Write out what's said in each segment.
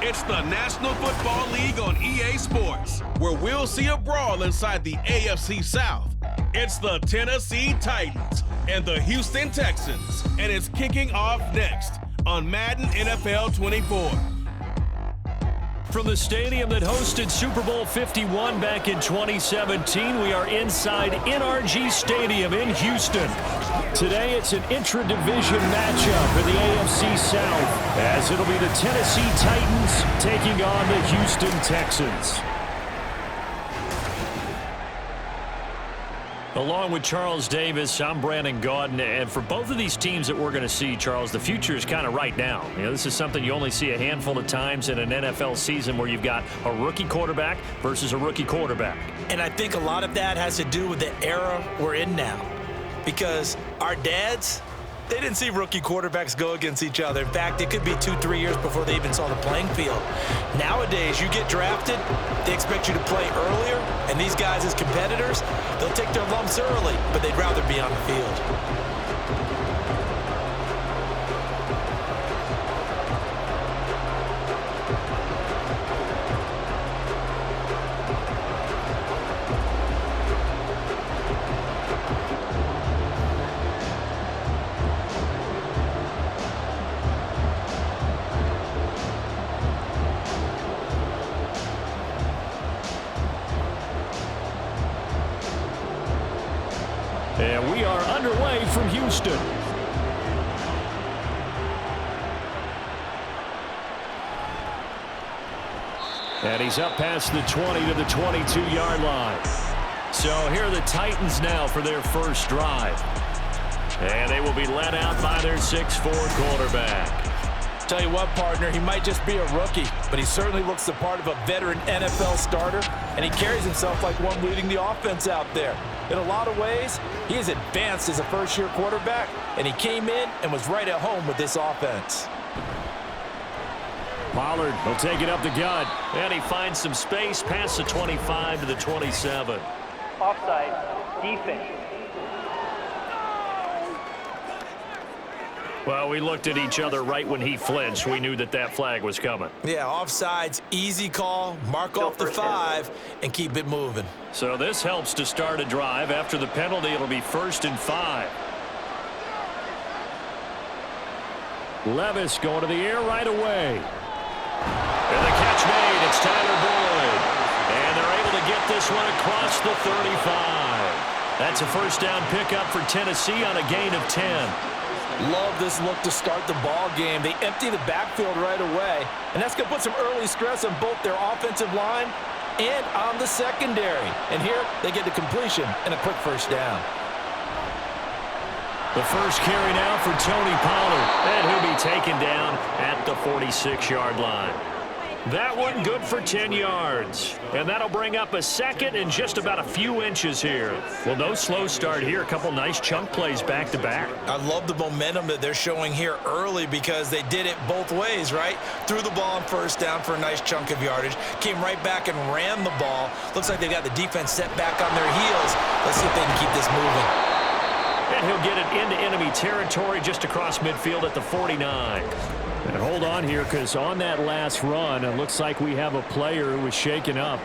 It's the National Football League on EA Sports, where we'll see a brawl inside the AFC South. It's the Tennessee Titans and the Houston Texans, and it's kicking off next on Madden NFL 24. From the stadium that hosted Super Bowl 51 back in 2017, we are inside NRG Stadium in Houston. Today, it's an intra-division matchup in the AFC South, as it'll be the Tennessee Titans taking on the Houston Texans. Along with Charles Davis, I'm Brandon Gaudin, and for both of these teams that we're going to see, Charles, the future is kind of right now. You know, this is something you only see a handful of times in an NFL season where you've got a rookie quarterback versus a rookie quarterback. And I think a lot of that has to do with the era we're in now, because our dads, they didn't see rookie quarterbacks go against each other. In fact, it could be 2-3 years before they even saw the playing field. Nowadays, you get drafted, they expect you to play earlier, and these guys as competitors, they'll take their lumps early, but they'd rather be on the field. And we are underway from Houston. And he's up past the 20 to the 22-yard line. So here are the Titans now for their first drive. And they will be led out by their 6'4 quarterback. Tell you what, partner, he might just be a rookie, but he certainly looks the part of a veteran NFL starter, and he carries himself like one leading the offense out there. In a lot of ways, he is advanced as a first-year quarterback, and he came in and was right at home with this offense. Pollard will take it up the gut, and he finds some space past the 25 to the 27. Offside, defense. Well, we looked at each other right when he flinched. We knew that that flag was coming. Yeah, offsides, easy call, mark off the 5, and keep it moving. So this helps to start a drive. After the penalty, it'll be 1st and 5. Levis going to the air right away. And the catch made. It's Tyler Boyd. And they're able to get this one across the 35. That's a first down pickup for Tennessee on a gain of 10. Love this look to start the ball game. They empty the backfield right away, and that's going to put some early stress on both their offensive line and on the secondary. And here they get the completion and a quick first down. The first carry now for Tony Pollard, and he'll be taken down at the 46-yard line. That one good for 10 yards. And that'll bring up a second and just about a few inches here. Well, no slow start here. A couple nice chunk plays back-to-back. I love the momentum that they're showing here early because they did it both ways, right? Threw the ball on first down for a nice chunk of yardage. Came right back and ran the ball. Looks like they got the defense set back on their heels. Let's see if they can keep this moving. And he'll get it into enemy territory just across midfield at the 49. And hold on here, because on that last run, it looks like we have a player who was shaken up.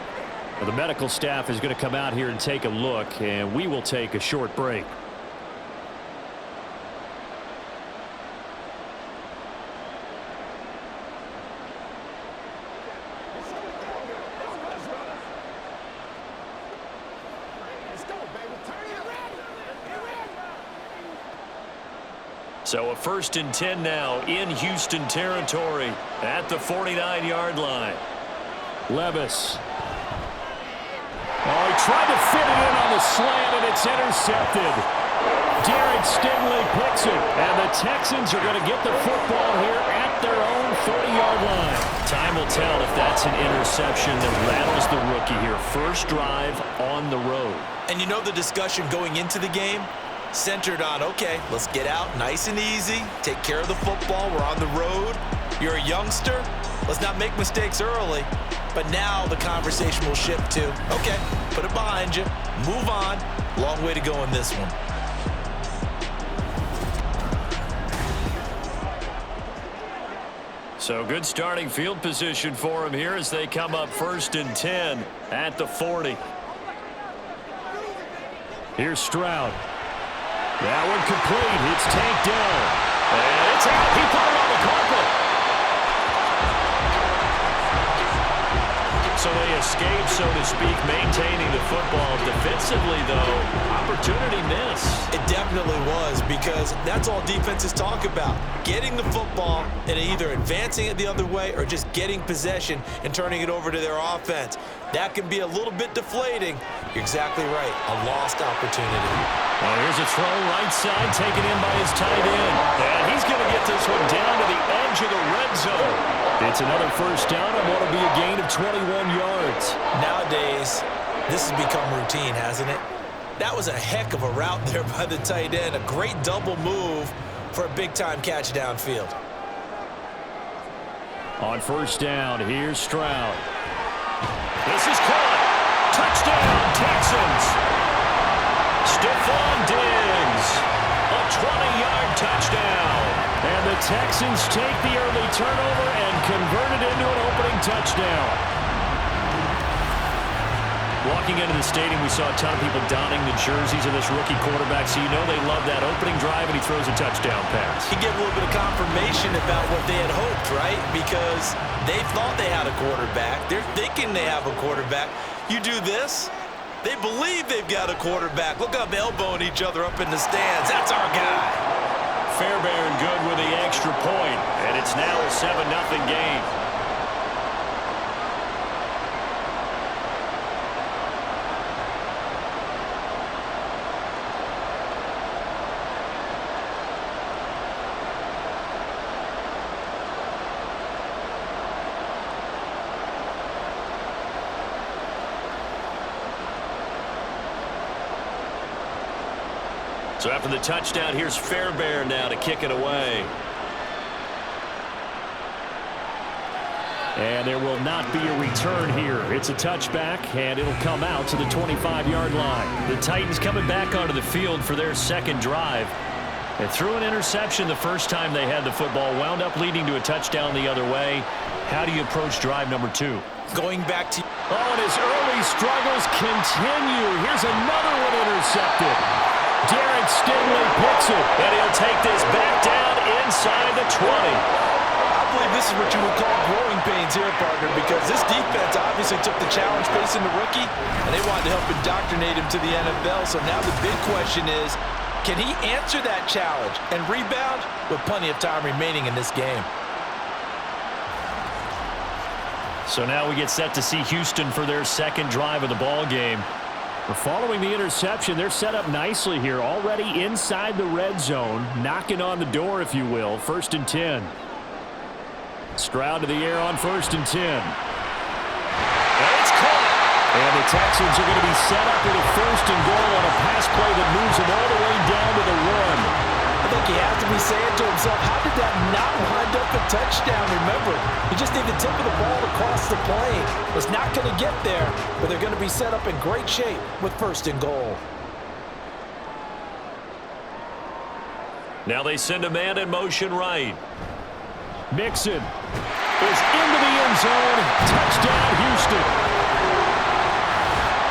The medical staff is going to come out here and take a look, and we will take a short break. So a 1st and 10 now in Houston territory at the 49-yard line. Levis. Oh, he tried to fit it in on the slant, and it's intercepted. Derek Stingley picks it, and the Texans are going to get the football here at their own 40-yard line. Time will tell if that's an interception that rattles the rookie here. First drive on the road. And you know the discussion going into the game? Centered on, okay, let's get out nice and easy, take care of the football, we're on the road, you're a youngster, let's not make mistakes early. But now the conversation will shift to, okay, put it behind you, move on. Long way to go in this one. So good starting field position for him here as they come up 1st and 10 at the 40. Here's Stroud. That one complete. It's tanked down. And it's out. He put it on the carpet. So they escape, so to speak, maintaining the football. Defensively, though, opportunity miss. It definitely was, because that's all defenses talk about. Getting the football and either advancing it the other way or just getting possession and turning it over to their offense. That can be a little bit deflating. You're exactly right. A lost opportunity. Well, here's a throw right side taken in by his tight end. And he's going to get this one down to the edge of the red zone. It's another first down and what will be a gain of 21 yards. Nowadays, this has become routine, hasn't it? That was a heck of a route there by the tight end. A great double move for a big-time catch downfield. On first down, here's Stroud. This is caught. Touchdown, Texans. Stephon Diggs. A 20-yard touchdown. And the Texans take the early turnover and convert it into an opening touchdown. Walking into the stadium, we saw a ton of people donning the jerseys of this rookie quarterback, so you know they love that opening drive, and he throws a touchdown pass. He gave a little bit of confirmation about what they had hoped, right? Because they thought they had a quarterback. They're thinking they have a quarterback. You do this, they believe they've got a quarterback. Look up, elbowing each other up in the stands. That's our guy. Fairbairn good with the extra point, and it's now a 7-0 game. So after the touchdown, here's Fairbairn now to kick it away. And there will not be a return here. It's a touchback, and it'll come out to the 25-yard line. The Titans coming back onto the field for their second drive. They threw an interception the first time they had the football, wound up leading to a touchdown the other way. How do you approach drive number 2? Going back to... Oh, and his early struggles continue. Here's another one intercepted. Derek Stingley picks it, and he'll take this back down inside the 20. I believe this is what you would call growing pains here, partner, because this defense obviously took the challenge facing the rookie, and they wanted to help indoctrinate him to the NFL. So now the big question is, can he answer that challenge and rebound with plenty of time remaining in this game? So now we get set to see Houston for their second drive of the ball game. Following the interception, they're set up nicely here, already inside the red zone, knocking on the door, if you will. 1st and 10. Stroud to the air on 1st and 10. And it's caught. And the Texans are going to be set up with a 1st and goal on a pass play that moves them all the way down to the 1. I think he has to be saying to himself, how did that not wind up a touchdown? Remember, you just need the tip of the ball to cross the plane. It's not going to get there, but they're going to be set up in great shape with 1st and goal. Now they send a man in motion right. Mixon is into the end zone. Touchdown, Houston.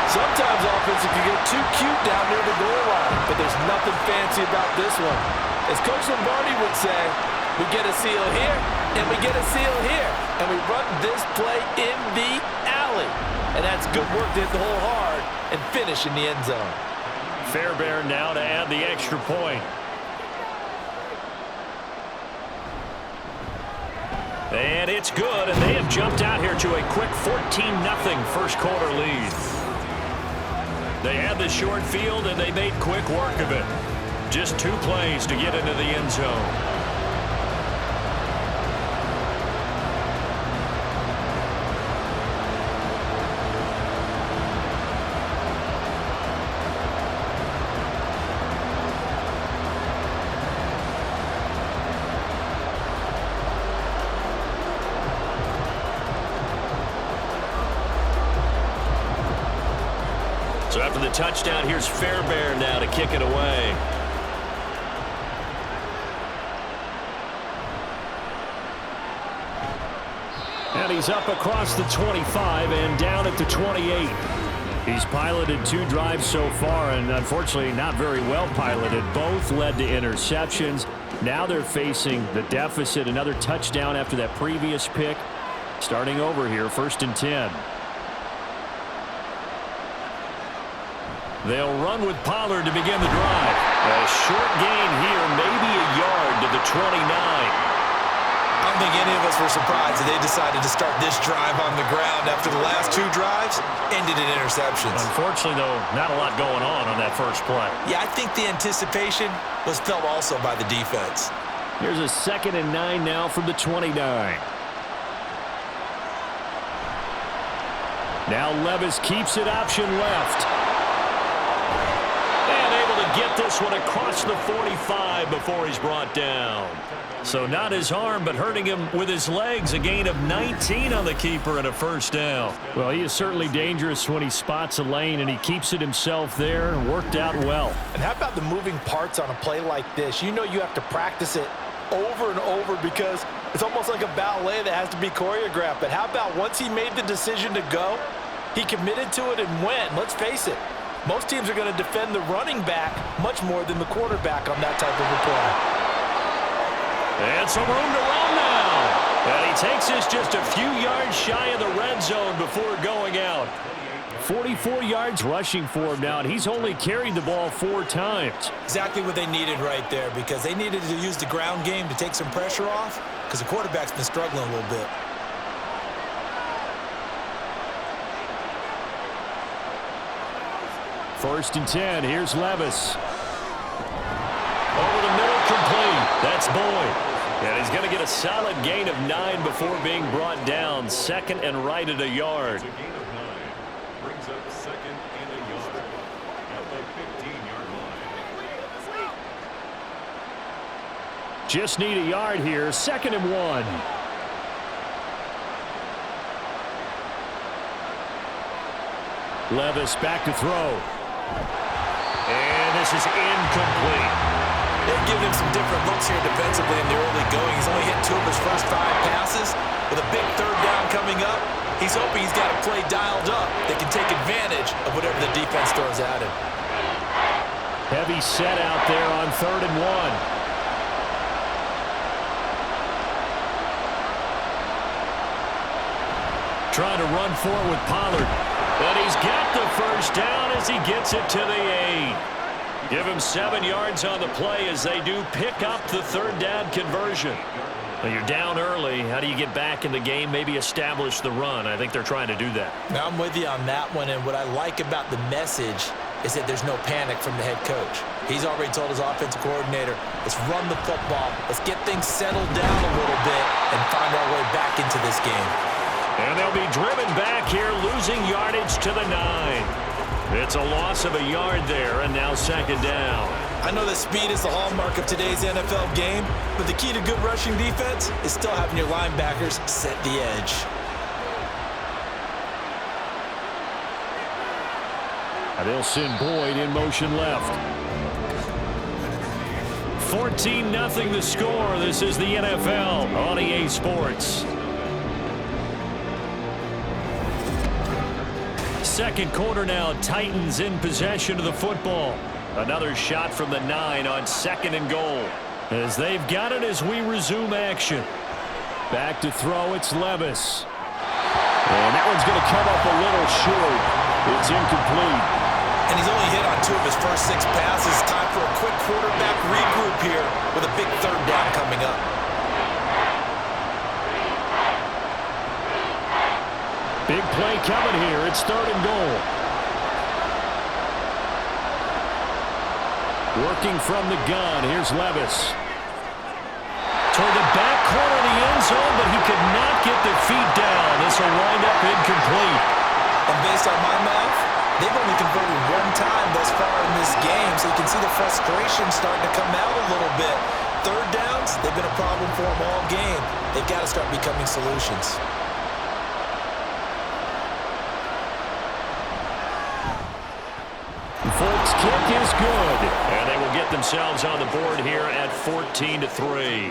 Sometimes offenses can get too cute down near the goal line, but there's nothing fancy about this one. As Coach Lombardi would say, we get a seal here, and we get a seal here, and we run this play in the alley. And that's good work to hit the hole hard and finish in the end zone. Fairbairn now to add the extra point. And it's good, and they have jumped out here to a quick 14-0 first quarter lead. They had the short field, and they made quick work of it. Just 2 plays to get into the end zone. touchdown. Here's Fairbairn now to kick it away. And he's up across the 25 and down at the 28. He's piloted 2 drives so far, and unfortunately not very well piloted. Both led to interceptions. Now they're facing the deficit. Another touchdown after that previous pick. Starting over here, 1st and 10. They'll run with Pollard to begin the drive. A short gain here, maybe a yard to the 29. I don't think any of us were surprised that they decided to start this drive on the ground after the last 2 drives ended in interceptions. Unfortunately, though, not a lot going on that first play. Yeah, I think the anticipation was felt also by the defense. Here's a 2nd and 9 now from the 29. Now Levis keeps it option left. And able to get this one across the 45 before he's brought down. So not his arm, but hurting him with his legs. A gain of 19 on the keeper and a 1st down. Well, he is certainly dangerous when he spots a lane, and he keeps it himself there. Worked out well. And how about the moving parts on a play like this? You know you have to practice it over and over because it's almost like a ballet that has to be choreographed. But how about once he made the decision to go, he committed to it and went. Let's face it, most teams are going to defend the running back much more than the quarterback on that type of a play. And some room to run now. And he takes this just a few yards shy of the red zone before going out. 44 yards rushing for him now, and he's only carried the ball 4 times. Exactly what they needed right there, because they needed to use the ground game to take some pressure off, because the quarterback's been struggling a little bit. First and 10. Here's Levis. Over the middle, complete. That's Boyd. And he's going to get a solid gain of 9 before being brought down. 2nd and right at a yard. Brings up 2nd and a yard at the 15-yard line. Just need a yard here. 2nd and 1. Levis back to throw. And this is incomplete. They're giving him some different looks here defensively in the early going. He's only hit 2 of his first 5 passes. With a big 3rd down coming up, he's hoping he's got a play dialed up that can take advantage of whatever the defense throws at him. Heavy set out there on 3rd and 1. Trying to run for it with Pollard. And he's got the 1st down as he gets it to the 8. Give him 7 yards on the play as they do pick up the 3rd down conversion. Well, you're down early. How do you get back in the game? Maybe establish the run. I think they're trying to do that. Now, I'm with you on that one, and what I like about the message is that there's no panic from the head coach. He's already told his offensive coordinator, let's run the football. Let's get things settled down a little bit and find our way back into this game. And they'll be driven back here, losing yardage to the 9. It's a loss of a yard there, and now 2nd down. I know that speed is the hallmark of today's NFL game, but the key to good rushing defense is still having your linebackers set the edge. And they'll send Boyd in motion left. 14-0 the score. This is the NFL on EA Sports. 2nd quarter now, Titans in possession of the football. Another shot from the 9 on 2nd and goal. As they've got it as we resume action. Back to throw, it's Levis. And that one's going to come up a little short. It's incomplete. And he's only hit on 2 of his first 6 passes. Time for a quick quarterback regroup here with a big 3rd down coming up. Big play coming here. It's 3rd and goal. Working from the gun. Here's Levis. Toward the back corner of the end zone, but he could not get the feet down. This will wind up incomplete. And based on my math, they've only converted 1 time thus far in this game, so you can see the frustration starting to come out a little bit. 3rd downs, they've been a problem for them all game. They've got to start becoming solutions. themselves on the board here at 14-3.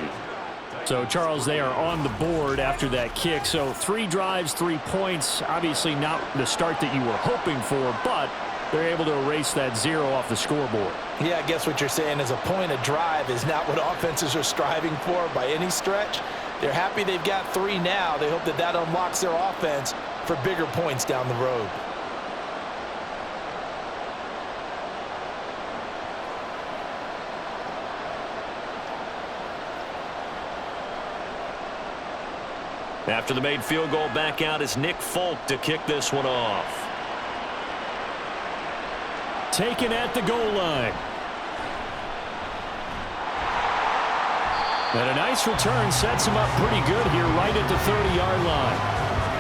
So, Charles, they are on the board after that kick. So 3 drives, 3 points. Obviously not the start that you were hoping for, but they're able to erase that 0 off the scoreboard. Yeah, I guess what you're saying is a point of drive is not what offenses are striving for by any stretch. They're happy they've got 3 now. They hope that that unlocks their offense for bigger points down the road. After the made field goal, back out is Nick Folk to kick this one off. Taken at the goal line. And a nice return sets him up pretty good here right at the 30-yard line.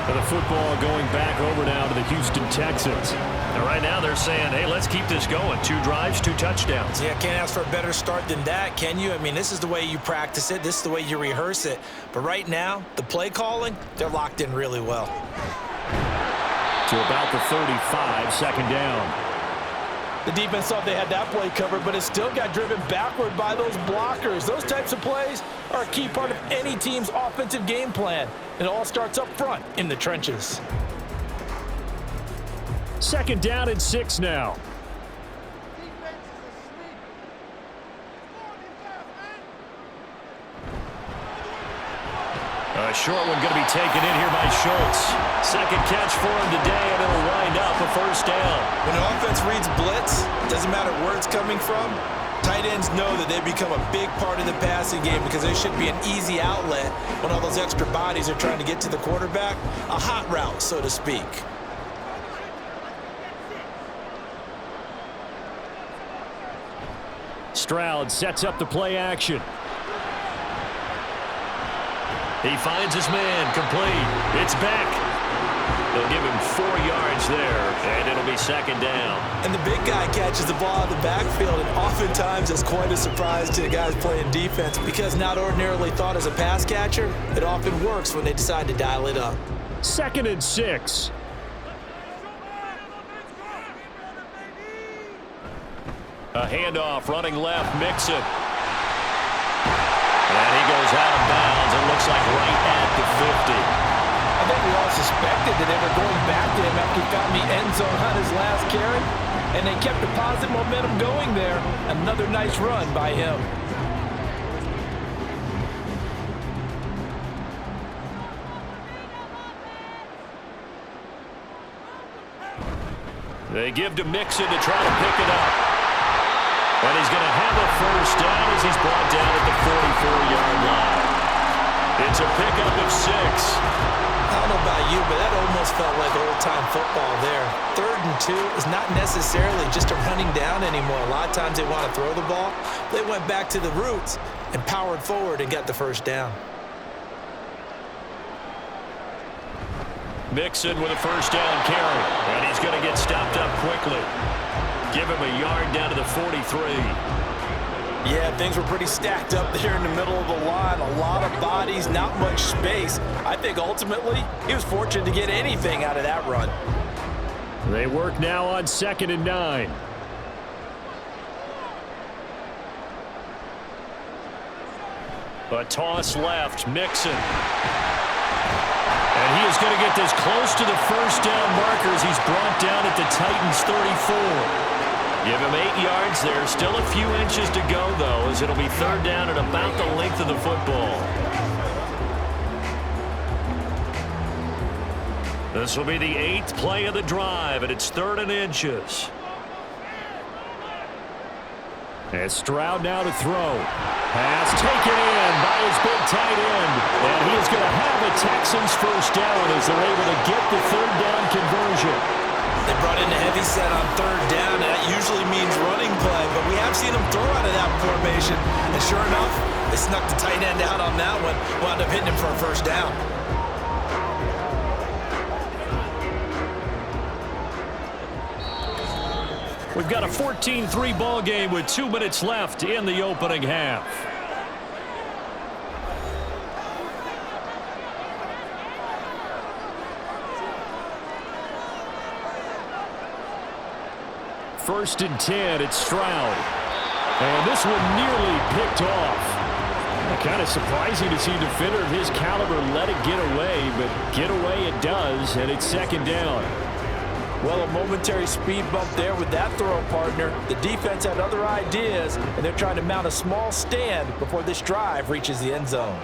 And the football going back over now to the Houston Texans. And right now they're saying, hey, let's keep this going. 2 drives, 2 touchdowns. Yeah, can't ask for a better start than that, can you? I mean, this is the way you practice it. This is the way you rehearse it. But right now, the play calling, they're locked in really well. To about the 35, second down. The defense thought they had that play covered, but it still got driven backward by those blockers. Those types of plays are a key part of any team's offensive game plan. It all starts up front in the trenches. Second down and 6 now. A short one going to be taken in here by Schultz. Second catch for him today, and it'll wind up a first down. When an offense reads blitz, doesn't matter where it's coming from, tight ends know that they become a big part of the passing game because there should be an easy outlet when all those extra bodies are trying to get to the quarterback. A hot route, so to speak. Stroud sets up the play action. He finds his man, complete. It's back. They'll give him 4 yards there, and it'll be second down. And the big guy catches the ball out of the backfield, and oftentimes it's quite a surprise to the guys playing defense because not ordinarily thought as a pass catcher, it often works when they decide to dial it up. Second and 6. A handoff, running left, Mixon. And he goes out of bounds. It looks like right at the 50. I think we all suspected that they were going back to him after he found the end zone on his last carry, and they kept the positive momentum going there. Another nice run by him. They give to Mixon to try to pick it up. And he's going to have a first down as he's brought down at the 44-yard line. It's a pickup of 6. I don't know about you, but that almost felt like old-time football there. 3rd and 2 is not necessarily just a running down anymore. A lot of times they want to throw the ball. They went back to the roots and powered forward and got the first down. Mixon with a first down carry. And he's going to get stopped up quickly. Give him a yard down to the 43. Yeah, things were pretty stacked up there in the middle of the line. A lot of bodies, not much space. I think ultimately he was fortunate to get anything out of that run. They work now on 2nd and 9. A toss left, Mixon. And he is going to get this close to the first down marker as he's brought down at the Titans' 34. Give him 8 yards there. Still a few inches to go, though, as it'll be 3rd down at about the length of the football. This will be the 8th play of the drive, and it's 3rd and inches. And Stroud now to throw. Pass taken in by his big tight end. And he is going to have a Texans first down as they're able to get the 3rd down conversion. They brought in a heavy set on 3rd down, and that usually means running play, but we have seen them throw out of that formation. And sure enough, they snuck the tight end out on that one, wound up hitting him for a first down. We've got a 14-3 ball game with 2 minutes left in the opening half. First and 10, it's Stroud. And this one nearly picked off. Kind of surprising to see a defender of his caliber let it get away, but get away it does, and it's second down. Well, a momentary speed bump there with that throw, partner. The defense had other ideas, and they're trying to mount a small stand before this drive reaches the end zone.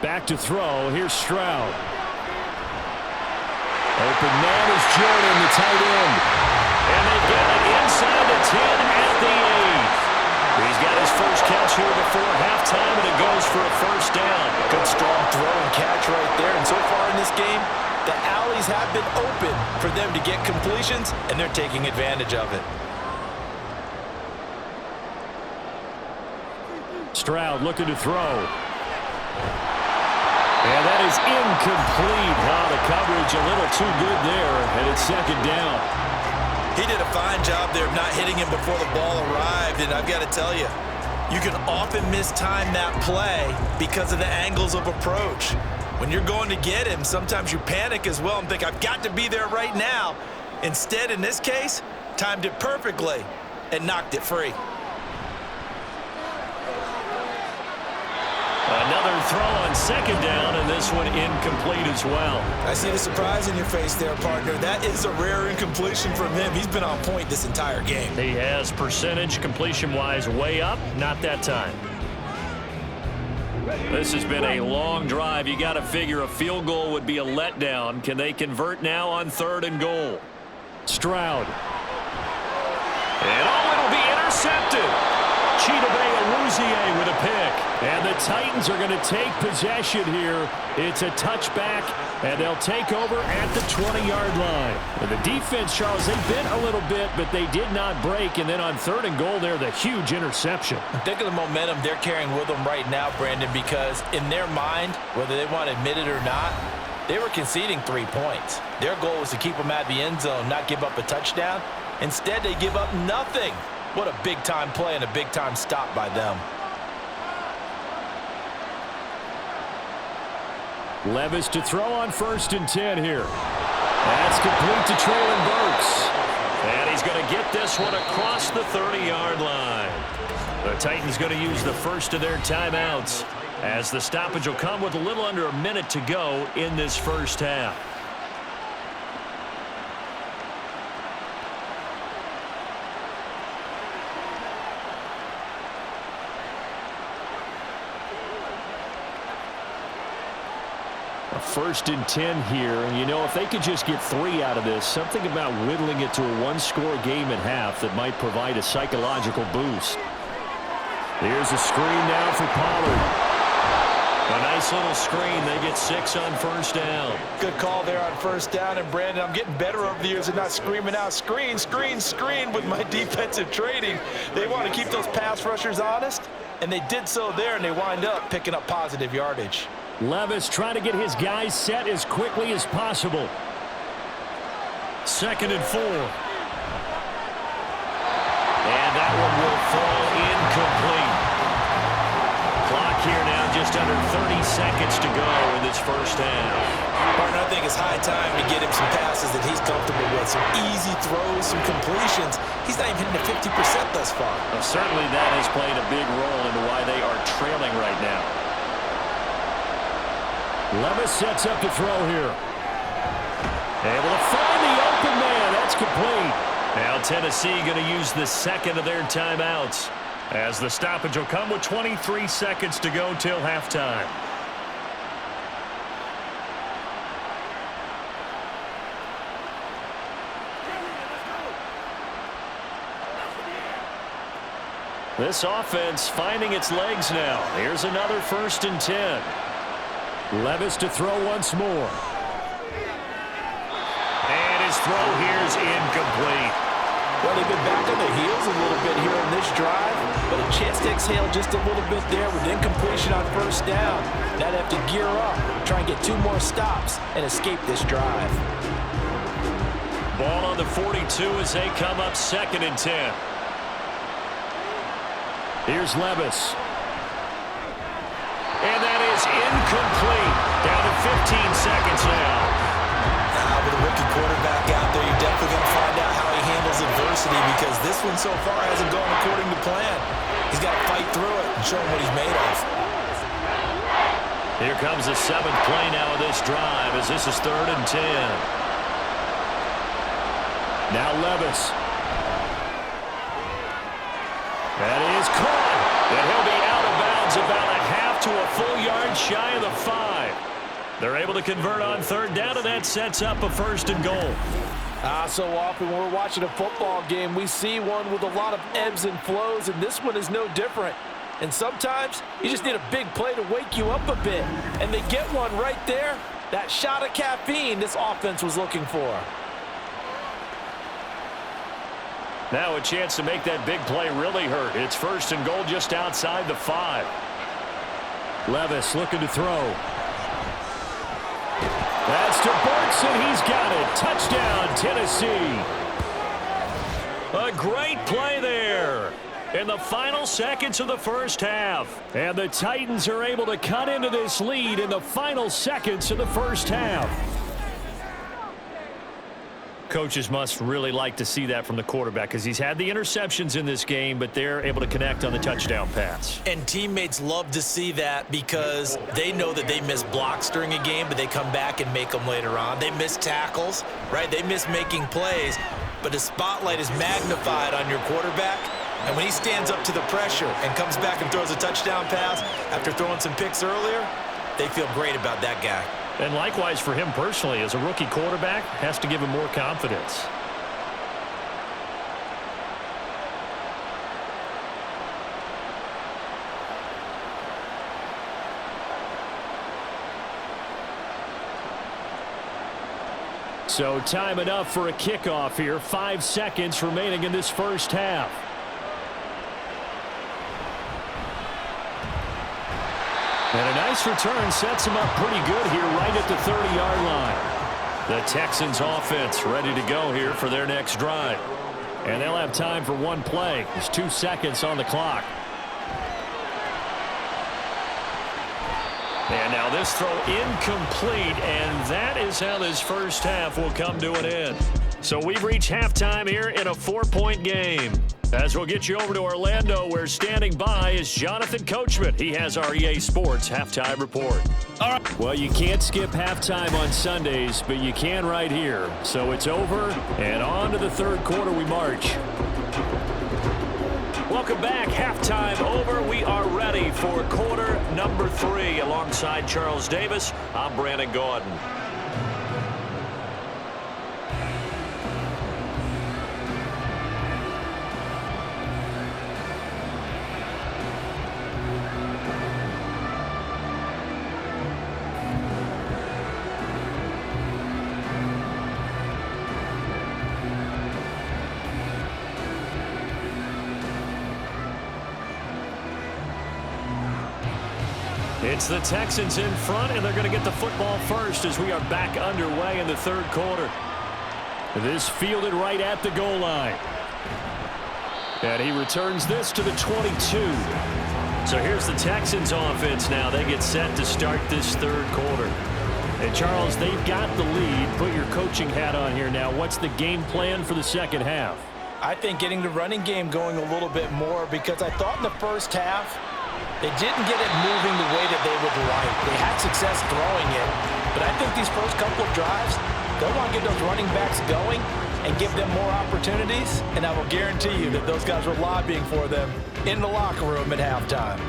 Back to throw. Here's Stroud. Open man is Jordan, the tight end. And they've got it inside the 10 at the 8. He's got his first catch here before halftime, and it goes for a first down. Good strong throw and catch right there. And so far in this game, the alleys have been open for them to get completions, and they're taking advantage of it. Stroud looking to throw. And that is incomplete. The coverage a little too good there, and it's second down. He did a fine job there of not hitting him before the ball arrived, and I've got to tell you, you can often mistime that play because of the angles of approach. When you're going to get him, sometimes you panic as well and think, I've got to be there right now. Instead, in this case, timed it perfectly and knocked it free. Another throw on second down, and this one incomplete as well. I see the surprise in your face there, partner. That is a rare incompletion from him. He's been on point this entire game. He has percentage completion-wise way up, not that time. This has been a long drive. You got to figure a field goal would be a letdown. Can they convert now on 3rd and goal? Stroud. And it'll be intercepted. Chidobe with a pick. And the Titans are going to take possession here. It's a touchback, and they'll take over at the 20-yard line. And the defense, Charles, they bent a little bit, but they did not break. And then on 3rd and goal there, the huge interception. Think of the momentum they're carrying with them right now, Brandon, because in their mind, whether they want to admit it or not, they were conceding 3 points. Their goal was to keep them at the end zone, not give up a touchdown. Instead, they give up nothing. What a big-time play and a big-time stop by them. Levis to throw on 1st and 10 here. That's complete to Traylon Burks. And he's going to get this one across the 30-yard line. The Titans going to use the first of their timeouts, as the stoppage will come with a little under a minute to go in this first half. A 1st and 10 here, and you know, if they could just get 3 out of this, something about whittling it to a 1-score game at half that might provide a psychological boost. Here's a screen now for Pollard. A nice little screen. They get 6 on 1st down. Good call there on 1st down, and Brandon, I'm getting better over the years and not screaming out, screen, screen, screen with my defensive training. They want to keep those pass rushers honest, and they did so there, and they wind up picking up positive yardage. Levis trying to get his guys set as quickly as possible. 2nd and 4. And that one will fall incomplete. Clock here now just under 30 seconds to go in this first half. Partner, I think it's high time to get him some passes that he's comfortable with. Some easy throws, some completions. He's not even hitting the 50% thus far. Well, certainly that has played a big role into why they are trailing right now. Levis sets up to throw here. Able to find the open man. That's complete. Now Tennessee going to use the second of their timeouts, as the stoppage will come with 23 seconds to go till halftime. This offense finding its legs now. Here's another 1st and 10. Levis to throw once more. And his throw here is incomplete. Well, they've been back on their heels a little bit here in this drive, but a chance to exhale just a little bit there with incompletion on 1st down. Now they have to gear up, try and get 2 more stops, and escape this drive. Ball on the 42 as they come up 2nd and 10. Here's Levis. And that is incomplete. Down to 15 seconds now. so far hasn't gone according to plan. He's got to fight through it and show him what he's made of. Here comes the 7th play now of this drive as this is 3rd and 10. Now Levis. That is caught. And he'll be out of bounds about a half to a full yard shy of the 5. They're able to convert on 3rd down, and that sets up a 1st and goal. So often when we're watching a football game, we see one with a lot of ebbs and flows, and this one is no different. And sometimes you just need a big play to wake you up a bit. And they get one right there. That shot of caffeine this offense was looking for. Now a chance to make that big play really hurt. It's 1st and goal just outside the 5. Levis looking to throw. That's to Burks, and he's got it. Touchdown, Tennessee. A great play there in the final seconds of the 1st half. And the Titans are able to cut into this lead in the final seconds of the 1st half. Coaches must really like to see that from the quarterback because he's had the interceptions in this game, but they're able to connect on the touchdown pass. And teammates love to see that because they know that they miss blocks during a game, but they come back and make them later on. They miss tackles, right? They miss making plays, but the spotlight is magnified on your quarterback. And when he stands up to the pressure and comes back and throws a touchdown pass after throwing some picks earlier, they feel great about that guy. And likewise for him personally, as a rookie quarterback, has to give him more confidence. So time enough for a kickoff here. 5 seconds remaining in this 1st half. And a nice return sets him up pretty good here right at the 30-yard line. The Texans offense ready to go here for their next drive. And they'll have time for one play. There's 2 seconds on the clock. And now this throw incomplete, and that is how this 1st half will come to an end. So we've reached halftime here in a 4-point game. As we'll get you over to Orlando, where standing by is Jonathan Coachman. He has our EA Sports halftime report. All right. Well, you can't skip halftime on Sundays, but you can right here. So it's over, and on to the 3rd quarter we march. Welcome back. Halftime over. We are ready for quarter number 3. Alongside Charles Davis, I'm Brandon Gordon. It's the Texans in front, and they're going to get the football first as we are back underway in the 3rd quarter. This fielded right at the goal line. And he returns this to the 22. So here's the Texans offense now. They get set to start this 3rd quarter. And Charles, they've got the lead. Put your coaching hat on here now. What's the game plan for the 2nd half? I think getting the running game going a little bit more, because I thought in the 1st half they didn't get it moving the way that they would like. They had success throwing it, but I think these first couple of drives, they'll want to get those running backs going and give them more opportunities, and I will guarantee you that those guys were lobbying for them in the locker room at halftime.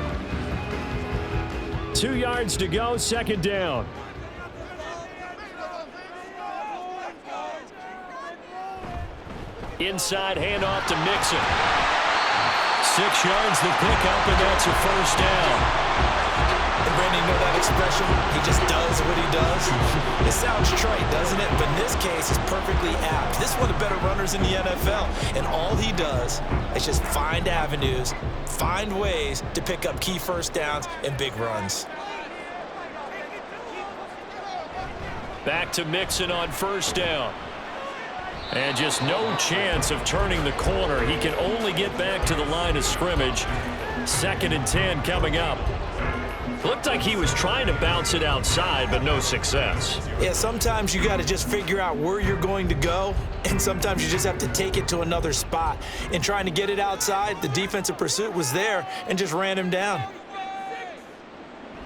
2 yards to go, 2nd down. Inside handoff to Mixon. 6 yards the pickup, and that's a 1st down. And Brandon, you know that expression? He just does what he does. It sounds trite, doesn't it? But in this case, it's perfectly apt. This is one of the better runners in the NFL. And all he does is just find avenues, find ways to pick up key 1st downs and big runs. Back to Mixon on 1st down. And just no chance of turning the corner. He can only get back to the line of scrimmage. 2nd and 10 coming up. Looked like he was trying to bounce it outside, but no success. Yeah, sometimes you got to just figure out where you're going to go, and sometimes you just have to take it to another spot. In trying to get it outside, the defensive pursuit was there and just ran him down.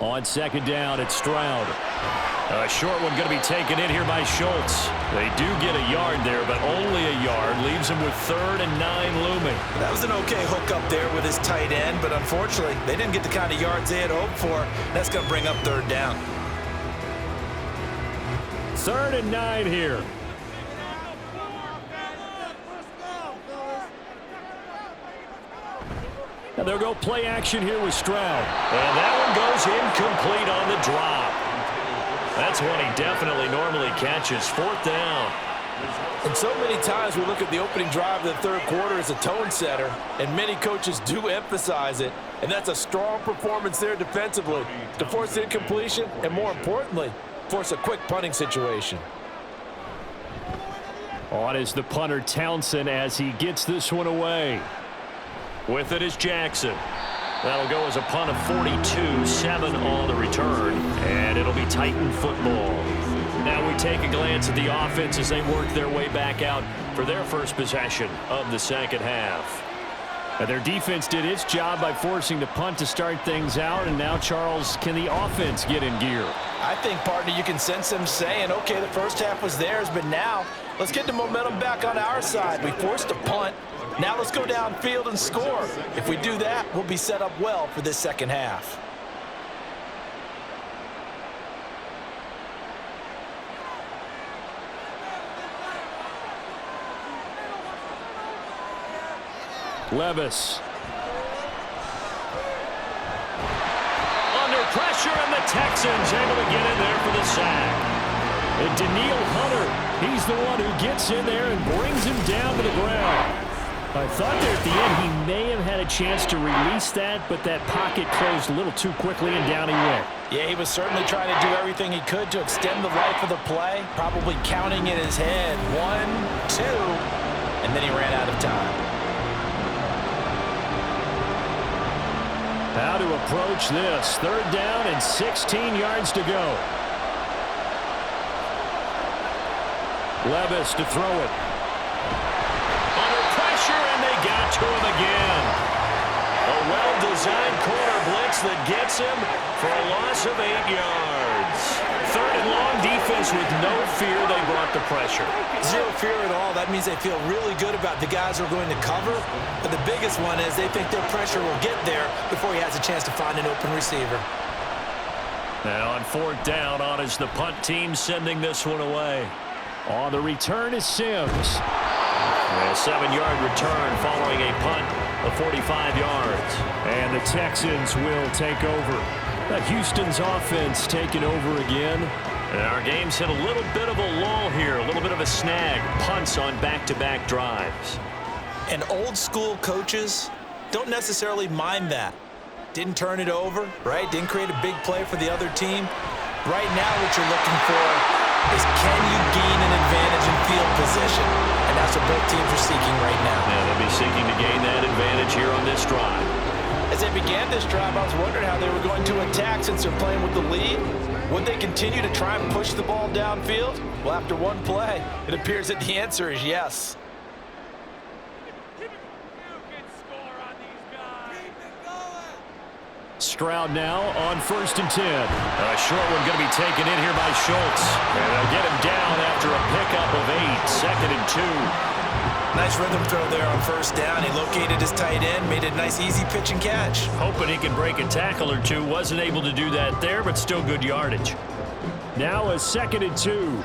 On second down, it's Stroud. A short one going to be taken in here by Schultz. They do get a yard there, but only a yard. Leaves him with 3rd and 9 looming. That was an okay hook up there with his tight end, but unfortunately, they didn't get the kind of yards they had hoped for. That's going to bring up 3rd down. 3rd and 9 here. And they'll go play action here with Stroud. And that one goes incomplete on the drop. That's one he definitely normally catches. 4th down. And so many times we look at the opening drive of the third quarter as a tone setter, and many coaches do emphasize it, and that's a strong performance there defensively to force incompletion and, more importantly, force a quick punting situation. On is the punter Townsend as he gets this one away. With it is Jackson. That'll go as a punt of 42, 7 on the return, and it'll be Titan football. Now we take a glance at the offense as they work their way back out for their first possession of the second half. And their defense did its job by forcing the punt to start things out, and now, Charles, can the offense get in gear? I think, partner, you can sense them saying, okay, the first half was theirs, but now let's get the momentum back on our side. We forced a punt. Now let's go downfield and score. If we do that, we'll be set up well for this second half. Levis. Under pressure, and the Texans able to get in there for the sack. And Daniil Hunter, he's the one who gets in there and brings him down to the ground. I thought there at the end he may have had a chance to release that, but that pocket closed a little too quickly, and down he went. Yeah, he was certainly trying to do everything he could to extend the life of the play, probably counting in his head 1, 2, and then he ran out of time. How to approach this. 3rd down and 16 yards to go. Levis to throw it. Under pressure, and they got to him again. A well-designed corner blitz that gets him for a loss of 8 yards. 3rd and long, defense with no fear. They brought the pressure. Zero fear at all. That means they feel really good about the guys who are going to cover. But the biggest one is they think their pressure will get there before he has a chance to find an open receiver. Now on 4th down, on is the punt team sending this one away. On the return is Sims. A 7-yard return following a punt of 45 yards. And the Texans will take over. Houston's offense taking over again. And our game's hit a little bit of a lull here, a little bit of a snag. Punts on back-to-back drives. And old-school coaches don't necessarily mind that. Didn't turn it over, right? Didn't create a big play for the other team. Right now what you're looking for is can you gain an advantage in field position? And that's what both teams are seeking right now. Yeah, they'll be seeking to gain that advantage here on this drive. As they began this drive, I was wondering how they were going to attack since they're playing with the lead. Would they continue to try and push the ball downfield? Well, after one play, it appears that the answer is yes. Stroud now on 1st and 10. A short one going to be taken in here by Schultz. And they'll get him down after a pickup of 8. 2nd and 2. Nice rhythm throw there on 1st down. He located his tight end, made it a nice, easy pitch and catch. Hoping he can break a tackle or two. Wasn't able to do that there, but still good yardage. Now a 2nd and 2.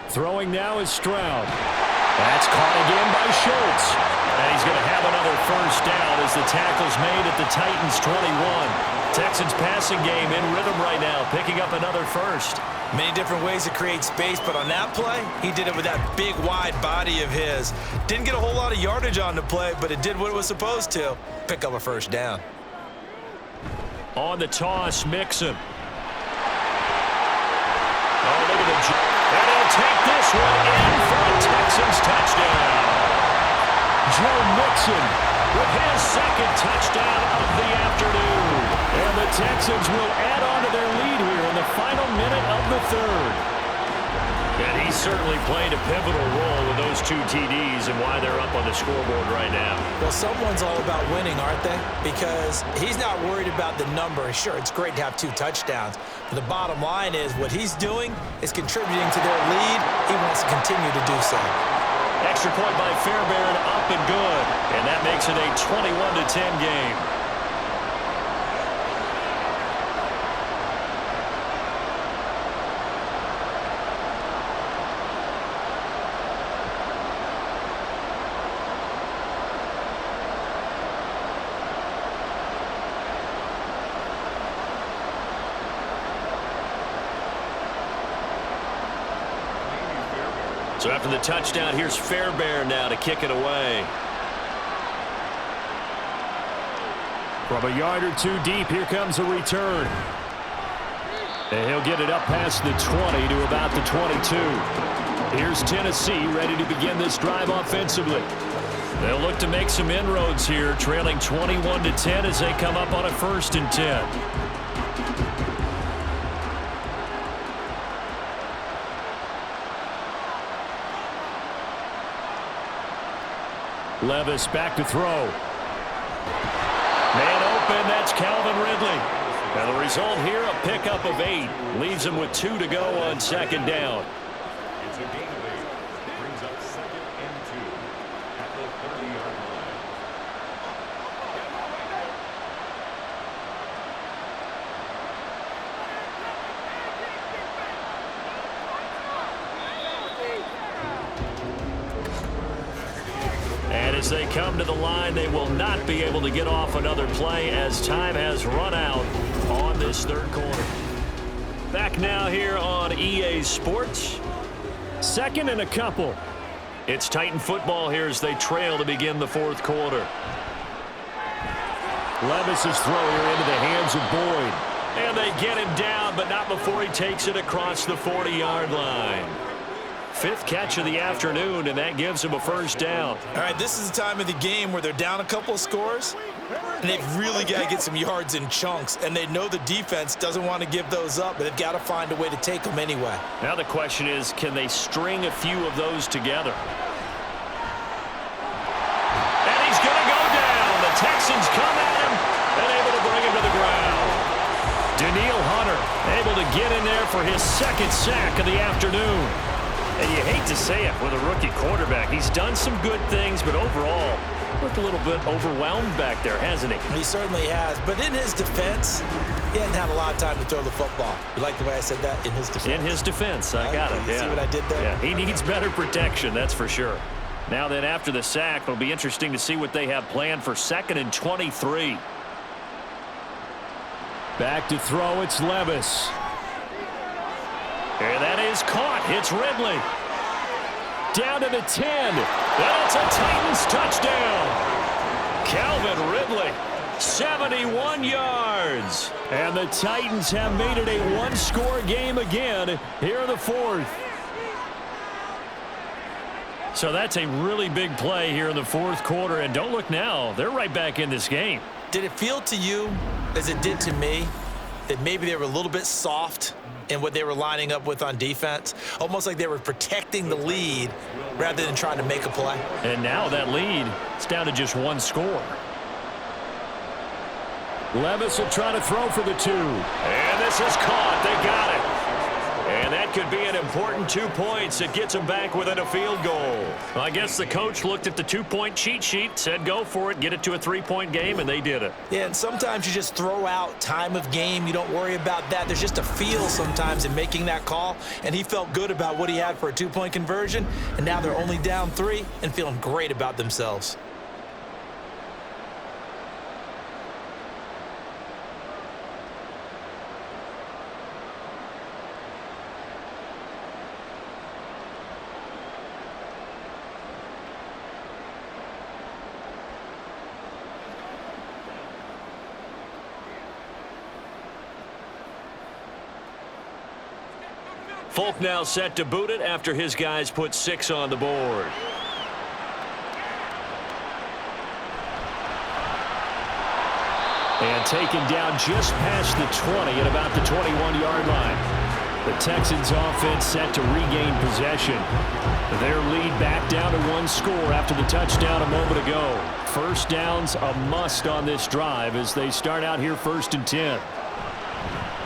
Throwing now is Stroud. That's caught again by Schultz. And he's going to have another 1st down as the tackle's made at the Titans' 21. Texans passing game in rhythm right now, picking up another 1st. Many different ways to create space, but on that play, he did it with that big, wide body of his. Didn't get a whole lot of yardage on the play, but it did what it was supposed to. Pick up a 1st down. On the toss, Mixon. Oh, look at the jump. And he'll take this one in for a Texans touchdown. Joe Mixon with his second touchdown of the afternoon. And the Texans will add on to their lead here in the final minute of the third. And he certainly played a pivotal role with those 2 TDs and why they're up on the scoreboard right now. Well, someone's all about winning, aren't they? Because he's not worried about the number. Sure, it's great to have 2 touchdowns. But the bottom line is what he's doing is contributing to their lead. He wants to continue to do so. Extra point by Fairbairn, up and good. And that makes it a 21-10 game. So after the touchdown, here's Fairbairn now to kick it away. From a yard or 2 deep, here comes a return. And he'll get it up past the 20 to about the 22. Here's Tennessee ready to begin this drive offensively. They'll look to make some inroads here, trailing 21-10 as they come up on a 1st and 10. Levis back to throw. Man open, that's Calvin Ridley. And the result here, a pickup of 8. Leaves him with 2 to go on 2nd down. It's a gain of 8. Brings up 2nd and 2 at the 30-yard line. And as they come to the line, they will not be able to get off another play as time has run out on this 3rd quarter. Back now here on EA Sports. 2nd and a couple. It's Titan football here as they trail to begin the 4th quarter. Levis's throw here into the hands of Boyd. And they get him down, but not before he takes it across the 40-yard line. 5th catch of the afternoon, and that gives him a 1st down. All right, this is the time of the game where they're down a couple of scores, and they've really got to get some yards in chunks, and they know the defense doesn't want to give those up, but they've got to find a way to take them anyway. Now the question is, can they string a few of those together? And he's going to go down. The Texans come at him and able to bring him to the ground. Daniil Hunter able to get in there for his 2nd sack of the afternoon. And you hate to say it with a rookie quarterback. He's done some good things, but overall, looked a little bit overwhelmed back there, hasn't he? He certainly has. But in his defense, he hadn't had a lot of time to throw the football. You like the way I said that? In his defense. In his defense. I got it. You see what I did there? Yeah, he needs better protection, that's for sure. Now then, after the sack, it'll be interesting to see what they have planned for 2nd and 23. Back to throw, it's Levis. And that is caught. It's Ridley. Down to the 10. And it's a Titans touchdown. Calvin Ridley, 71 yards. And the Titans have made it a 1-score game again here in the 4th. So that's a really big play here in the 4th quarter. And don't look now, they're right back in this game. Did it feel to you, as it did to me, that maybe they were a little bit soft in what they were lining up with on defense? Almost like they were protecting the lead rather than trying to make a play. And now that lead, it's down to just 1 score. Levis will try to throw for the 2. And this is caught. They got it. And that could be an important 2 points. It gets them back within a field goal. Well, I guess the coach looked at the 2-point cheat sheet, said go for it, get it to a 3-point game, and they did it. Yeah, and sometimes you just throw out time of game. You don't worry about that. There's just a feel sometimes in making that call, and he felt good about what he had for a 2-point conversion, and now they're only down 3 and feeling great about themselves. Folk now set to boot it after his guys put 6 on the board. And taken down just past the 20 at about the 21-yard line. The Texans offense set to regain possession. Their lead back down to 1 score after the touchdown a moment ago. First down's a must on this drive as they start out here 1st and 10.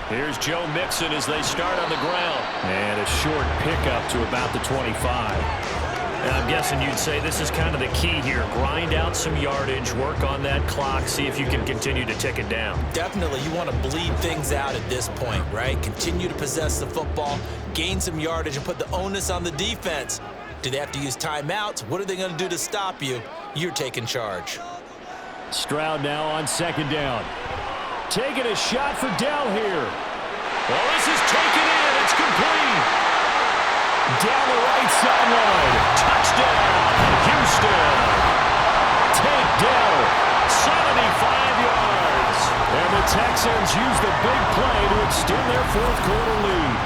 Here's Joe Mixon as they start on the ground. And a short pickup to about the 25. And I'm guessing you'd say this is kind of the key here. Grind out some yardage, work on that clock, see if you can continue to tick it down. Definitely, you want to bleed things out at this point, right? Continue to possess the football, gain some yardage, and put the onus on the defense. Do they have to use timeouts? What are they going to do to stop you? You're taking charge. Stroud now on 2nd down. Taking a shot for Dell here. Well, this is taken in. It's complete. Down the right sideline. Touchdown, Houston. Take Dell. 75 yards. And the Texans use the big play to extend their 4th quarter lead.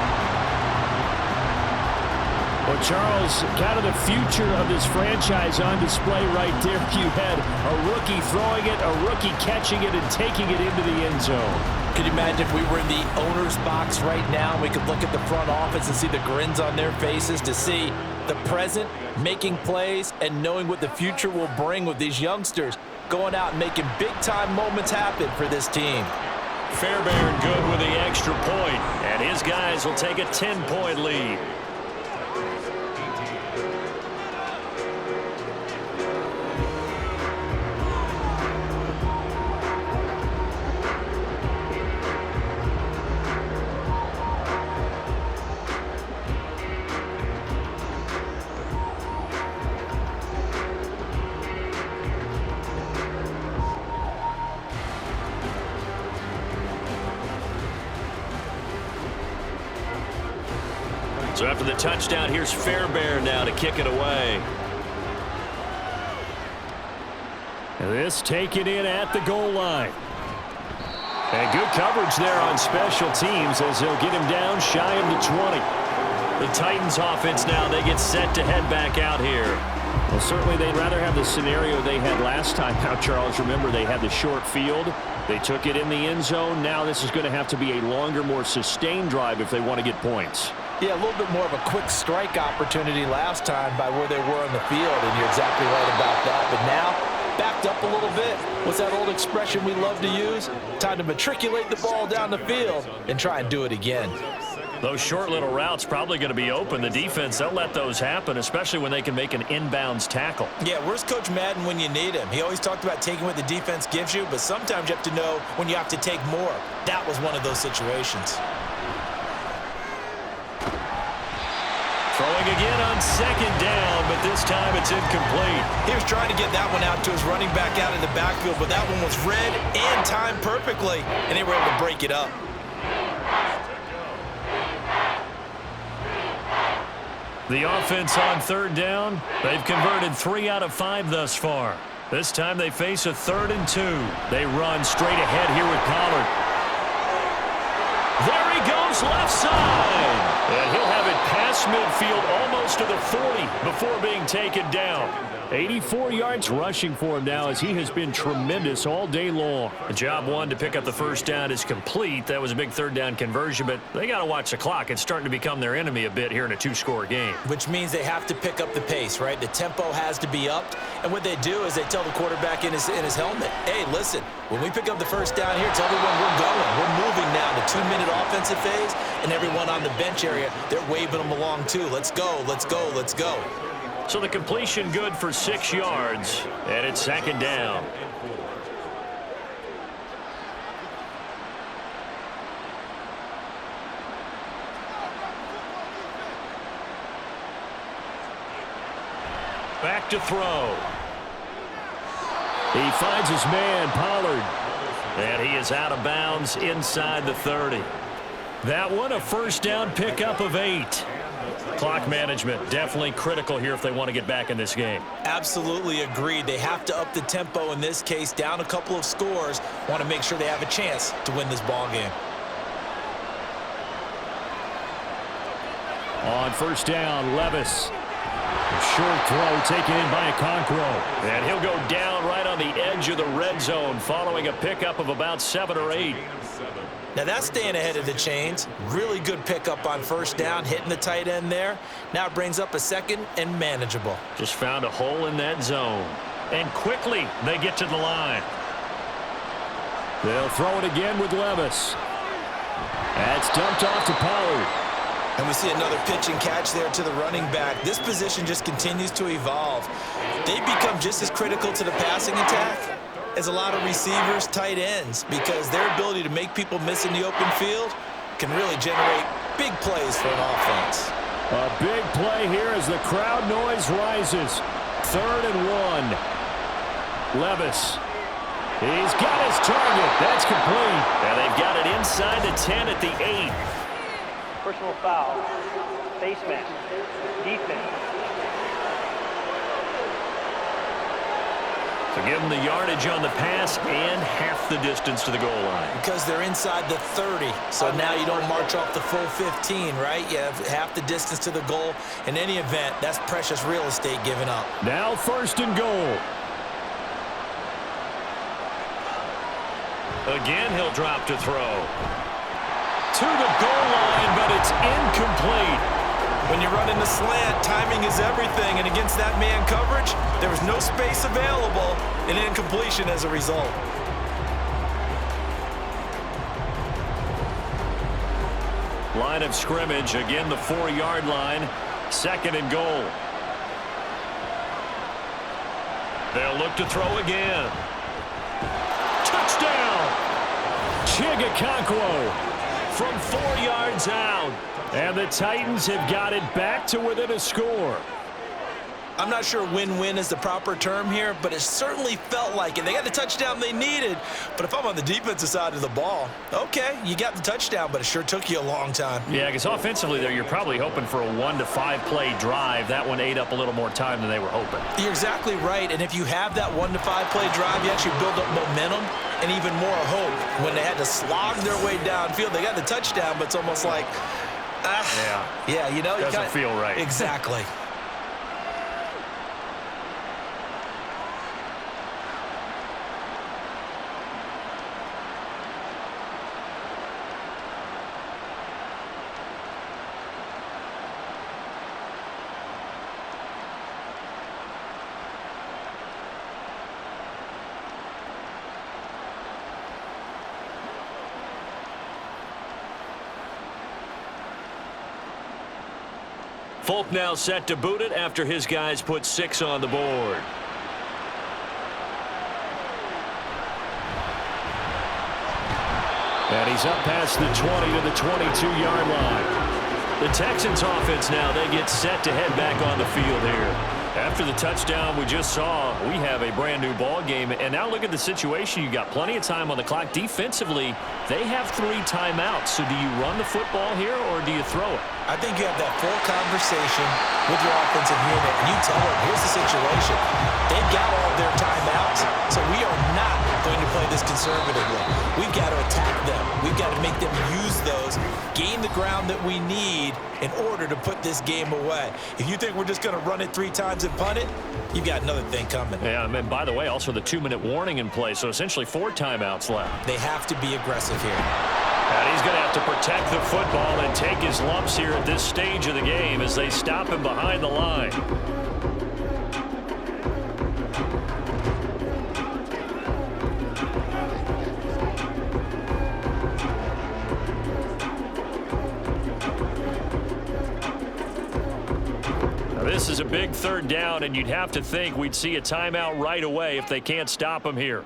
Well, Charles, kind of the future of this franchise on display right there. You had a rookie throwing it, a rookie catching it, and taking it into the end zone. Could you imagine if we were in the owner's box right now, we could look at the front office and see the grins on their faces to see the present, making plays, and knowing what the future will bring with these youngsters going out and making big-time moments happen for this team. Fairbairn good with the extra point, and his guys will take a 10-point lead. So after the touchdown, here's Fairbairn now to kick it away. This taken in at the goal line. And good coverage there on special teams as they'll get him down shy of the 20. The Titans offense now, they get set to head back out here. Well, certainly they'd rather have the scenario they had last time out, Charles. Remember, they had the short field. They took it in the end zone. Now this is going to have to be a longer, more sustained drive if they want to get points. Yeah, a little bit more of a quick strike opportunity last time by where they were on the field, and you're exactly right about that. But now, backed up a little bit. What's that old expression we love to use? Time to matriculate the ball down the field and try and do it again. Those short little routes probably going to be open. The defense, they'll let those happen, especially when they can make an inbounds tackle. Yeah, where's Coach Madden when you need him? He always talked about taking what the defense gives you, but sometimes you have to know when you have to take more. That was one of those situations. Throwing again on 2nd down, but this time it's incomplete. He was trying to get that one out to his running back out in the backfield, but that one was read and timed perfectly, and they were able to break it up. The offense on 3rd down, they've converted 3 out of 5 thus far. This time they face a 3rd and 2. They run straight ahead here with Pollard. There he goes, left side. And he'll have it past midfield almost to the 40 before being taken down. 84 yards rushing for him now as he has been tremendous all day long. Job 1 to pick up the 1st down is complete. That was a big 3rd down conversion, but they got to watch the clock. It's starting to become their enemy a bit here in a 2-score game. Which means they have to pick up the pace, right? The tempo has to be upped. And what they do is they tell the quarterback in his helmet, hey, listen, when we pick up the 1st down here, tell everyone we're going. We're moving now to 2-minute offensive phase, and everyone on the bench area, they're waving them along too. Let's go, let's go, let's go. So the completion good for 6 yards, and it's 2nd down. Back to throw. He finds his man, Pollard. And he is out of bounds inside the 30. That one, a 1st down pickup of 8. Clock management definitely critical here if they want to get back in this game. Absolutely agreed. They have to up the tempo in this case, down a couple of scores. Want to make sure they have a chance to win this ball game. On 1st down, Levis. Short throw taken in by Okonkwo. And he'll go down right on the edge of the red zone following a pickup of about 7 or 8. Now that's staying ahead of the chains. Really good pickup on first down, hitting the tight end there. Now it brings up a second and manageable. Just found a hole in that zone. And quickly they get to the line. They'll throw it again with Levis. That's dumped off to Pollard. And we see another pitch and catch there to the running back. This position just continues to evolve. They become just as critical to the passing attack as a lot of receivers, tight ends, because their ability to make people miss in the open field can really generate big plays for an offense. A big play here as the crowd noise rises. 3rd and 1. Levis. He's got his target. That's complete. And they've got it inside the 10 at the 8. Personal foul. Face mask. Defense. So give them the yardage on the pass and half the distance to the goal line. Because they're inside the 30, so now you don't march off the full 15, right? You have half the distance to the goal. In any event, that's precious real estate given up. Now 1st and goal. Again, he'll drop to throw. To the goal line, but it's incomplete. When you're running the slant, timing is everything, and against that man coverage, there was no space available, and incompletion as a result. Line of scrimmage, again the 4-yard line, 2nd and goal. They'll look to throw again. Touchdown! Okonkwo from 4 yards out. And the Titans have got it back to within a score. I'm not sure win-win is the proper term here, but it certainly felt like it. They got the touchdown they needed, but if I'm on the defensive side of the ball, okay, you got the touchdown, but it sure took you a long time. Yeah, because offensively there, you're probably hoping for a 1 to 5 play drive. That one ate up a little more time than they were hoping. You're exactly right, and if you have that 1 to 5 play drive, you actually build up momentum and even more hope. When they had to slog their way downfield, they got the touchdown, but it's almost like, yeah, you know, doesn't feel right. Exactly. Folk now set to boot it after his guys put 6 on the board. And he's up past the 20 to the 22-yard line. The Texans offense now, they get set to head back on the field here. After the touchdown we just saw, we have a brand new ball game. And now look at the situation. You got plenty of time on the clock. Defensively, they have 3 timeouts. So do you run the football here or do you throw it? I think you have that full conversation with your offensive unit, and you tell them, here's the situation. They've got all their timeouts, so we are not going to play this conservatively. We've got to attack them. We've got to make them use those, gain the ground that we need in order to put this game away. If you think we're just going to run it 3 times and punt it, you've got another thing coming. Yeah, and by the way, also the 2-minute warning in play, so essentially 4 timeouts left. They have to be aggressive here. And he's going to have to protect the football and take his lumps here at this stage of the game as they stop him behind the line. Now this is a big 3rd down, and you'd have to think we'd see a timeout right away if they can't stop him here.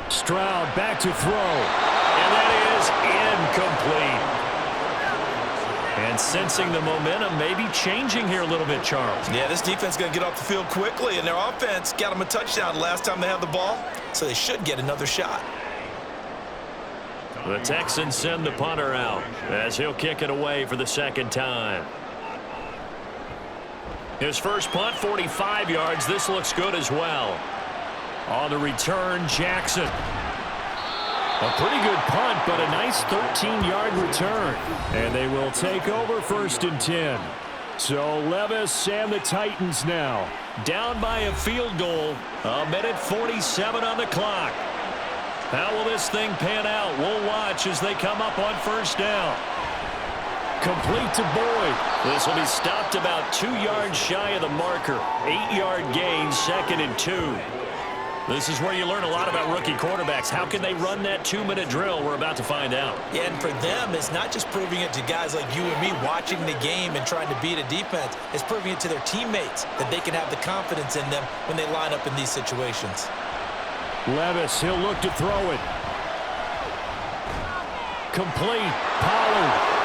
Stroud back to throw. And that is incomplete. And sensing the momentum maybe changing here a little bit, Charles. Yeah, this defense is going to get off the field quickly, and their offense got them a touchdown the last time they had the ball, so they should get another shot. The Texans send the punter out as he'll kick it away for the 2nd time. His first punt, 45 yards. This looks good as well. On the return, Jackson. A pretty good punt, but a nice 13-yard return. And they will take over 1st and 10. So Levis and the Titans now Down by a field goal. 1:47 on the clock. How will this thing pan out? We'll watch as they come up on first down. complete to Boyd. This will be stopped about 2 yards shy of the marker. 8-yard gain, 2nd and 2. This is where you learn a lot about rookie quarterbacks. How can they run that 2-minute drill? We're about to find out. Yeah, and for them, it's not just proving it to guys like you and me watching the game and trying to beat a defense. It's proving it to their teammates that they can have the confidence in them when they line up in these situations. Levis, he'll look to throw it. Complete. Pollard.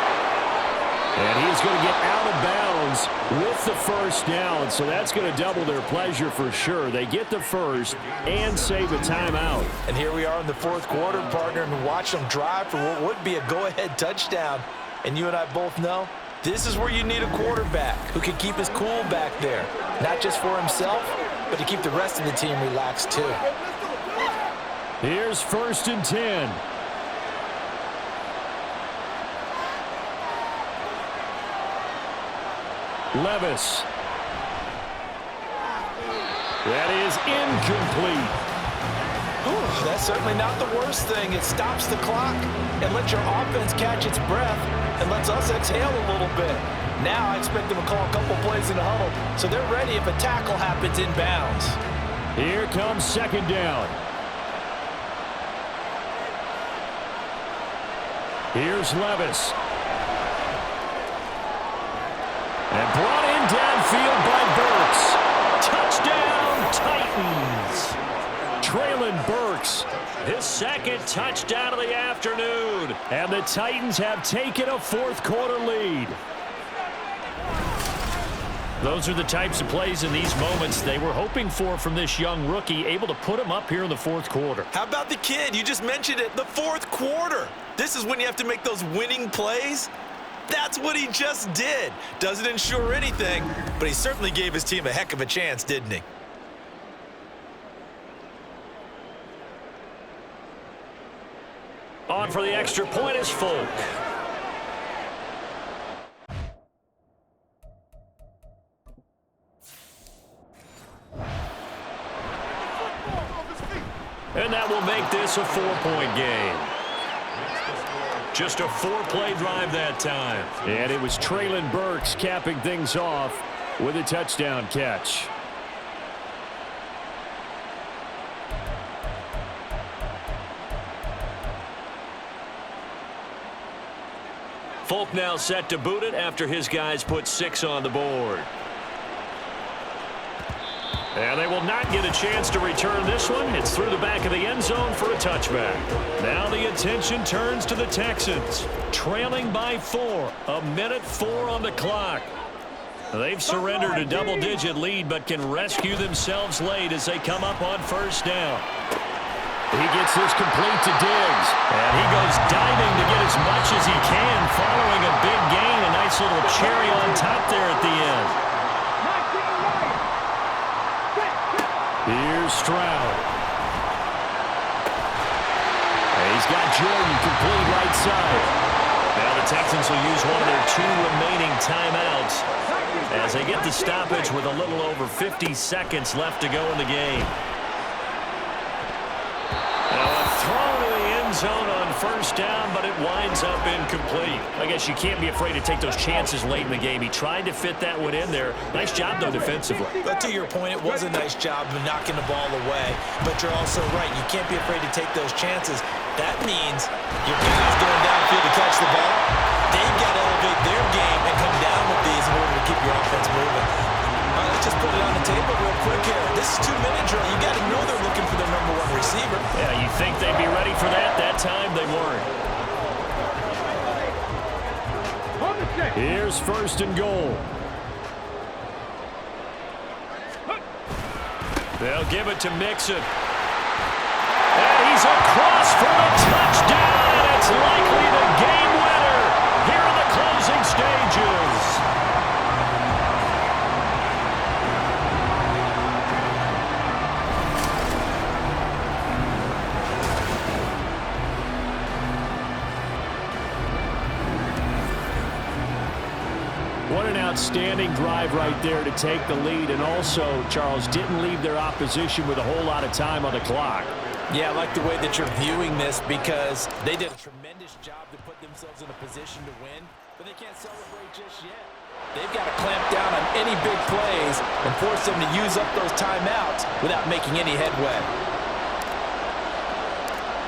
And he's going to get out of bounds with the first down. So that's going to double their pleasure for sure. They get the first and save a timeout. And here we are in the fourth quarter, partner, and watch them drive for what would be a go-ahead touchdown. And you and I both know this is where you need a quarterback who can keep his cool back there. Not just for himself, but to keep the rest of the team relaxed too. Here's 1st and 10. Levis. That is incomplete. Ooh, that's certainly not the worst thing. It stops the clock and lets your offense catch its breath and lets us exhale a little bit. Now I expect them to call a couple plays in the huddle so they're ready if a tackle happens inbounds. Here comes 2nd down. Here's Levis. And brought in downfield by Burks. Touchdown, Titans. Traylon Burks, his 2nd touchdown of the afternoon. And the Titans have taken a fourth quarter lead. Those are the types of plays in these moments they were hoping for from this young rookie, able to put him up here in the fourth quarter. How about the kid? You just mentioned it, the fourth quarter. This is when you have to make those winning plays. That's what he just did. Doesn't ensure anything, but he certainly gave his team a heck of a chance, didn't he? On for the extra point is Folk. And that will make this a 4-point game. Just a 4-play drive that time. And it was Traylon Burks capping things off with a touchdown catch. Folk now set to boot it after his guys put 6 on the board. And they will not get a chance to return this one. It's through the back of the end zone for a touchback. Now the attention turns to the Texans, trailing by 4. 1:04 on the clock. They've surrendered a double-digit lead, but can rescue themselves late as they come up on first down. He gets this complete to Diggs. And he goes diving to get as much as he can, following a big gain. A nice little cherry on top there at the end. Here's Stroud. And he's got Jordan complete right side. Now the Texans will use one of their 2 remaining timeouts as they get the stoppage with a little over 50 seconds left to go in the game. Now a throw to the end zone on first down, but it winds up incomplete. I guess you can't be afraid to take those chances late in the game. He tried to fit that one in there. Nice job, though, defensively. But to your point, it was a nice job of knocking the ball away. But you're also right. You can't be afraid to take those chances. That means your guys going downfield to catch the ball, they've got to elevate their game and come down with these in order to keep your offense moving. All right, let's just put it on the table real quick here. This is 2-minute drill. You got to know they're looking for their #1 receiver. Yeah, you think they'd be ready for that? That time they weren't. Here's 1st and goal. They'll give it to Mixon. And he's across for the touchdown. It's likely the game winner here in the closing stages. What an outstanding drive right there to take the lead. And also, Charles, didn't leave their opposition with a whole lot of time on the clock. Yeah, I like the way that you're viewing this because they did a tremendous job to put themselves in a position to win, but they can't celebrate just yet. They've got to clamp down on any big plays and force them to use up those timeouts without making any headway.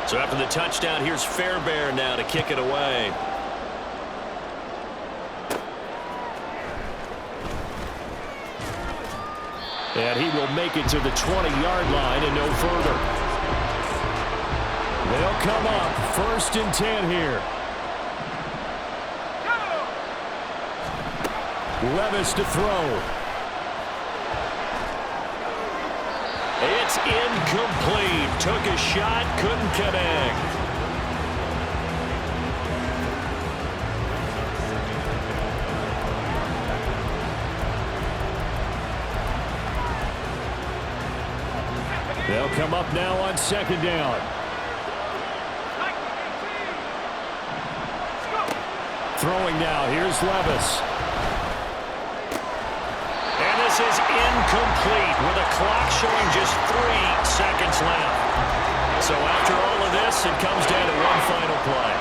So after the touchdown, here's Fairbairn now to kick it away. And he will make it to the 20-yard line and no further. They'll come up 1st and 10 here. Levis to throw. It's incomplete. Took a shot, couldn't connect. They'll come up now on 2nd down. Throwing now, here's Levis. And this is incomplete with a clock showing just 3 seconds left. So after all of this, it comes down to one final play.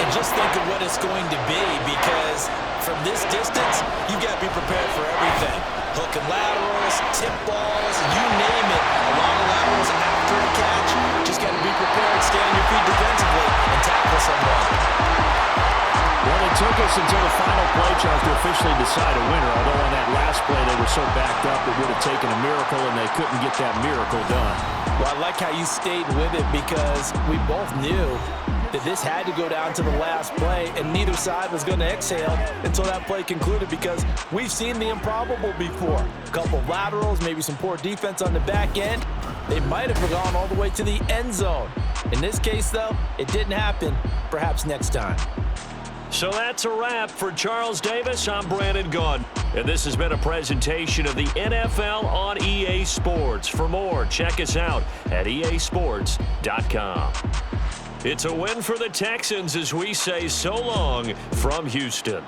And just think of what it's going to be, because from this distance, you've got to be prepared for everything. Hook and laterals, tip balls, you name it. A lot of laterals after a catch. Just got to be prepared, stay on your feet defensively, and tackle someone. Well, it took us until the final play, Charles, to officially decide a winner. Although on that last play they were so backed up it would have taken a miracle, and they couldn't get that miracle done. Well, I like how you stayed with it because we both knew that this had to go down to the last play, and neither side was going to exhale until that play concluded, because we've seen the improbable before. A couple of laterals, maybe some poor defense on the back end. They might have gone all the way to the end zone. In this case, though, it didn't happen. Perhaps next time. So that's a wrap for Charles Davis. I'm Brandon Gaudin. And this has been a presentation of the NFL on EA Sports. For more, check us out at easports.com. It's a win for the Texans as we say so long from Houston.